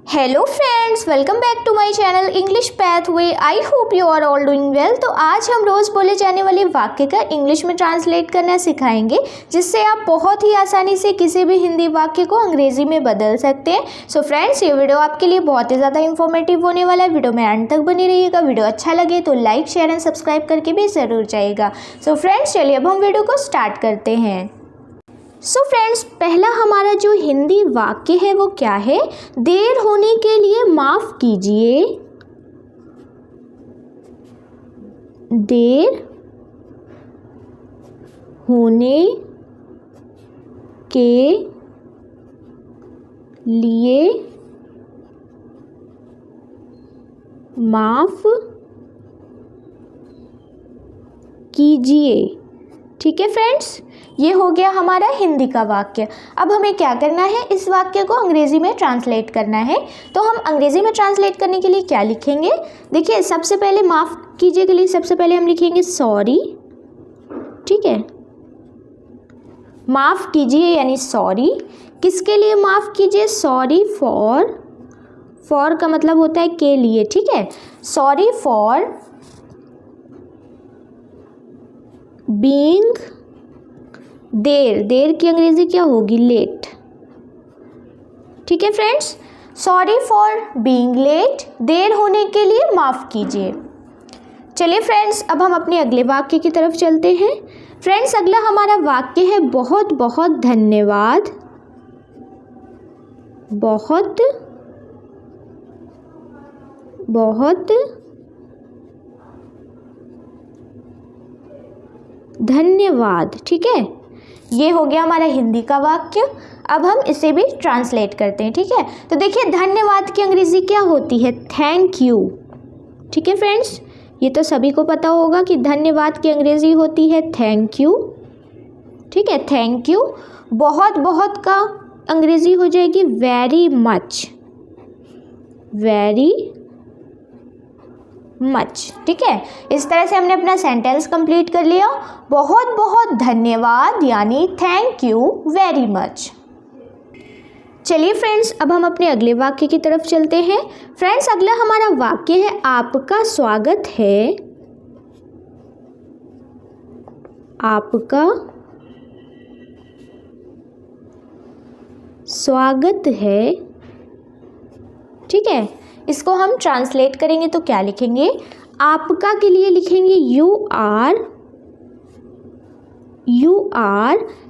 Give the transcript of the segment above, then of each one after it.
Hello friends, welcome back to my channel English Pathway. I hope you are all doing well. तो आज हम रोज़ बोले जाने वाले वाक्य का इंग्लिश में ट्रांसलेट करना सिखाएंगे, जिससे आप बहुत ही आसानी से किसी भी हिंदी वाक्य को अंग्रेजी में बदल सकते हैं। सो फ्रेंड्स, ये वीडियो आपके लिए बहुत ही ज़्यादा इंफॉर्मेटिव होने वाला है। वीडियो में अंत तक बनी रहिएगा। वीडियो अच्छा लगे तो लाइक, शेयर एंड सब्सक्राइब करके भी ज़रूर जाइएगा। सो फ्रेंड्स, चलिए अब हम वीडियो को स्टार्ट करते हैं। सो फ्रेंड्स, पहला हमारा जो हिंदी वाक्य है वो क्या है? देर होने के लिए माफ़ कीजिए। देर होने के लिए माफ़ कीजिए। ठीक है फ्रेंड्स, ये हो गया हमारा हिंदी का वाक्य। अब हमें क्या करना है? इस वाक्य को अंग्रेज़ी में ट्रांसलेट करना है। तो हम अंग्रेज़ी में ट्रांसलेट करने के लिए क्या लिखेंगे? देखिए, सबसे पहले माफ़ कीजिए के लिए सबसे पहले हम लिखेंगे सॉरी। ठीक है, माफ़ कीजिए यानी सॉरी। किसके लिए माफ़ कीजिए? सॉरी फॉर का मतलब होता है के लिए। ठीक है, सॉरी फॉर बीइंग देर की अंग्रेजी क्या होगी? लेट। ठीक है friends, sorry for being late, देर होने के लिए माफ़ कीजिए। चलिए फ्रेंड्स, अब हम अपने अगले वाक्य की तरफ चलते हैं। फ्रेंड्स, अगला हमारा वाक्य है बहुत बहुत धन्यवाद। बहुत बहुत धन्यवाद। ठीक है, ये हो गया हमारा हिंदी का वाक्य। अब हम इसे भी ट्रांसलेट करते हैं। ठीक है, तो देखिए, धन्यवाद की अंग्रेजी क्या होती है? Thank you. ठीक है फ्रेंड्स, ये तो सभी को पता होगा कि धन्यवाद की अंग्रेजी होती है थैंक यू। ठीक है, थैंक यू। बहुत बहुत का अंग्रेजी हो जाएगी वेरी मच। Very much. ठीक है, इस तरह से हमने अपना सेंटेंस कंप्लीट कर लिया। बहुत बहुत धन्यवाद यानी थैंक यू वेरी मच। चलिए फ्रेंड्स, अब हम अपने अगले वाक्य की तरफ चलते हैं। फ्रेंड्स, अगला हमारा वाक्य है आपका स्वागत है। आपका स्वागत है। ठीक है, इसको हम ट्रांसलेट करेंगे तो क्या लिखेंगे? आपका के लिए लिखेंगे यू आर।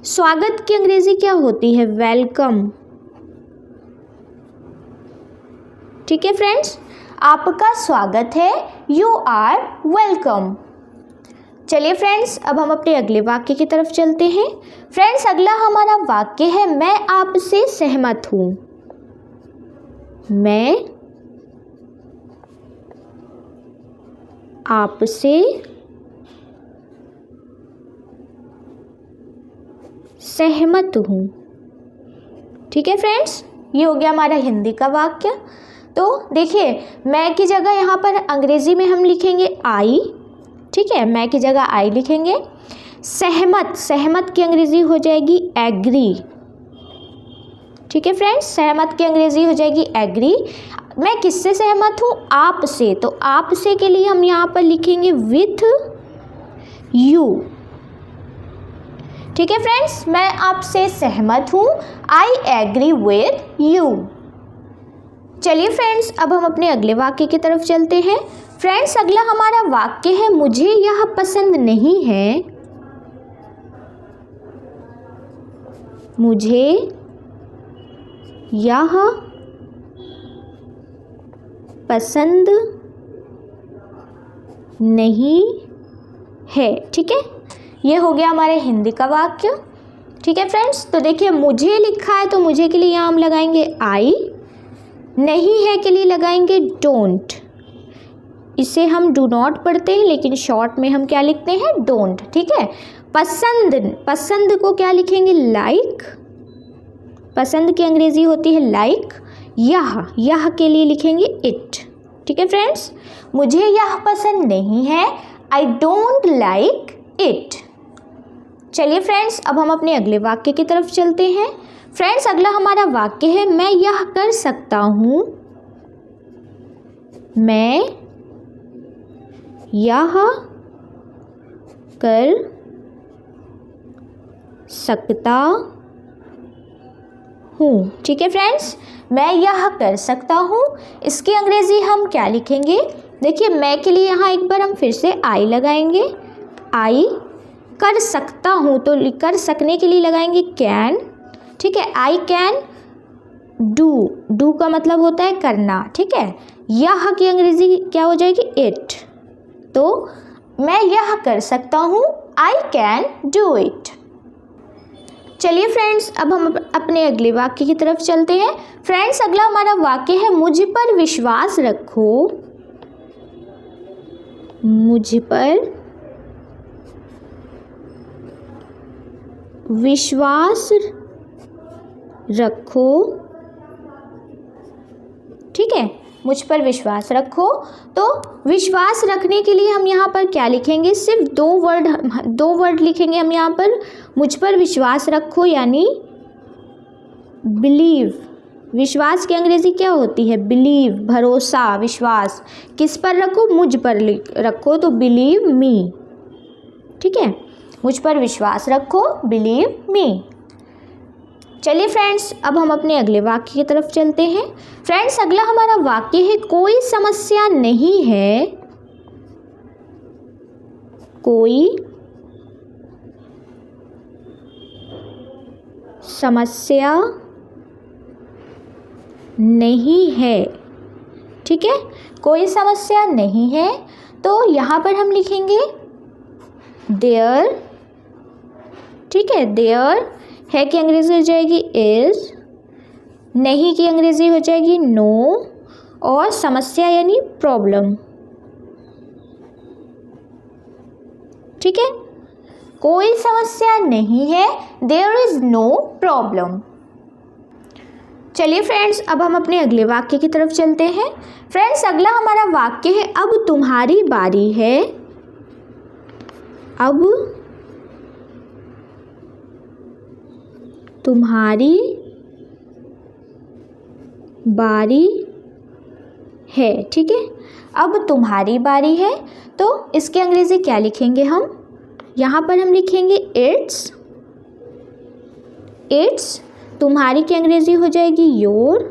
स्वागत की अंग्रेजी क्या होती है? वेलकम। ठीक है फ्रेंड्स, आपका स्वागत है, यू आर वेलकम। चलिए फ्रेंड्स, अब हम अपने अगले वाक्य की तरफ चलते हैं। फ्रेंड्स, अगला हमारा वाक्य है मैं आपसे सहमत हूँ। मैं आपसे सहमत हूँ। ठीक है फ्रेंड्स, ये हो गया हमारा हिंदी का वाक्य। तो देखिए, मैं की जगह यहाँ पर अंग्रेजी में हम लिखेंगे आई। ठीक है, मैं की जगह आई लिखेंगे। सहमत की अंग्रेजी हो जाएगी एग्री। ठीक है फ्रेंड्स, सहमत की अंग्रेजी हो जाएगी एग्री। मैं किससे सहमत हूँ? आपसे। तो आपसे के लिए हम यहाँ पर लिखेंगे विथ यू। ठीक है फ्रेंड्स, मैं आपसे सहमत हूँ, आई एग्री विथ यू। चलिए फ्रेंड्स, अब हम अपने अगले वाक्य की तरफ चलते हैं। फ्रेंड्स, अगला हमारा वाक्य है मुझे यह पसंद नहीं है। मुझे यह पसंद नहीं है। ठीक है, ये हो गया हमारे हिंदी का वाक्य। ठीक है फ्रेंड्स, तो देखिए, मुझे लिखा है तो मुझे के लिए यहाँ हम लगाएंगे आई। नहीं है के लिए लगाएंगे डोंट। इसे हम डू नॉट पढ़ते हैं, लेकिन शॉर्ट में हम क्या लिखते हैं? डोंट। ठीक है, पसंद को क्या लिखेंगे? लाइक। पसंद की अंग्रेजी होती है लाइक। यह के लिए लिखेंगे इट। ठीक है फ्रेंड्स, मुझे यह पसंद नहीं है, आई डोंट लाइक इट। चलिए फ्रेंड्स, अब हम अपने अगले वाक्य की तरफ चलते हैं। फ्रेंड्स, अगला हमारा वाक्य है मैं यह कर सकता हूँ। मैं यह कर सकता हूँ। ठीक है फ्रेंड्स, मैं यह कर सकता हूँ। इसकी अंग्रेज़ी हम क्या लिखेंगे? देखिए, मैं के लिए यहाँ एक बार हम फिर से आई लगाएंगे। आई कर सकता हूँ, तो कर सकने के लिए लगाएंगे कैन। ठीक है, आई कैन डू। डू का मतलब होता है करना। ठीक है, यह की अंग्रेज़ी क्या हो जाएगी? इट। तो मैं यह कर सकता हूँ, आई कैन डू इट। चलिए फ्रेंड्स, अब हम अपने अगले वाक्य की तरफ चलते हैं। फ्रेंड्स, अगला हमारा वाक्य है मुझ पर विश्वास रखो। मुझ पर विश्वास रखो। ठीक है, मुझ पर विश्वास रखो। तो विश्वास रखने के लिए हम यहाँ पर क्या लिखेंगे? सिर्फ दो वर्ड लिखेंगे हम यहाँ पर। मुझ पर विश्वास रखो यानी बिलीव। विश्वास की अंग्रेज़ी क्या होती है? बिलीव, भरोसा, विश्वास। किस पर रखो? मुझ पर रखो, तो बिलीव मी। ठीक है, मुझ पर विश्वास रखो, बिलीव मी। चलिए फ्रेंड्स, अब हम अपने अगले वाक्य की तरफ चलते हैं। फ्रेंड्स, अगला हमारा वाक्य है कोई समस्या नहीं है। कोई समस्या नहीं है। ठीक है, कोई समस्या नहीं है। तो यहाँ पर हम लिखेंगे देयर। ठीक है, देयर है की अंग्रेज़ी हो जाएगी इज़, नहीं की अंग्रेज़ी हो जाएगी नो, और समस्या यानी प्रॉब्लम। ठीक है, कोई समस्या नहीं है, देयर इज़ नो प्रॉब्लम। चलिए फ्रेंड्स, अब हम अपने अगले वाक्य की तरफ चलते हैं। फ्रेंड्स, अगला हमारा वाक्य है अब तुम्हारी बारी है। अब तुम्हारी बारी है। ठीक है, अब तुम्हारी बारी है। तो इसकी अंग्रेज़ी क्या लिखेंगे हम? यहाँ पर हम लिखेंगे इट्स। इट्स, तुम्हारी की अंग्रेज़ी हो जाएगी योर।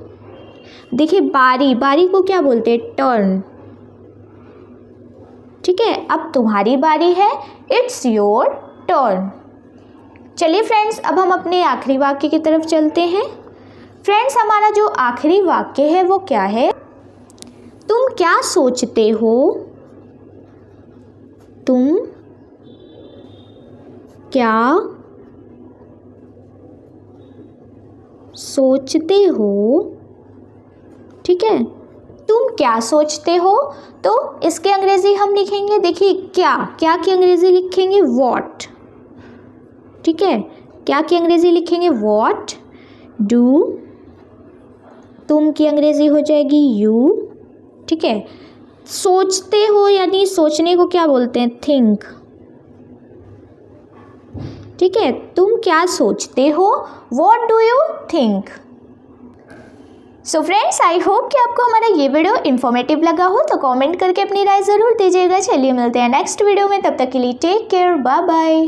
देखिए, बारी को क्या बोलते हैं? टर्न। ठीक है, अब तुम्हारी बारी है, इट्स योर टर्न। चलिए फ्रेंड्स, अब हम अपने आखिरी वाक्य की तरफ चलते हैं। फ्रेंड्स, हमारा जो आखिरी वाक्य है वो क्या है? तुम क्या सोचते हो? तुम क्या सोचते हो? ठीक है, तुम क्या सोचते हो? तो इसके अंग्रेज़ी हम लिखेंगे, देखिए क्या की अंग्रेज़ी लिखेंगे व्हाट। ठीक है, क्या की अंग्रेज़ी लिखेंगे व्हाट। डू, तुम की अंग्रेज़ी हो जाएगी यू। ठीक है, सोचते हो यानी सोचने को क्या बोलते हैं? थिंक। ठीक है, तुम क्या सोचते हो? What do you think. So friends, I hope कि आपको हमारा ये वीडियो इन्फॉर्मेटिव लगा हो, तो कमेंट करके अपनी राय ज़रूर दीजिएगा। चलिए मिलते हैं नेक्स्ट वीडियो में, तब तक के लिए टेक केयर, बाय बाय।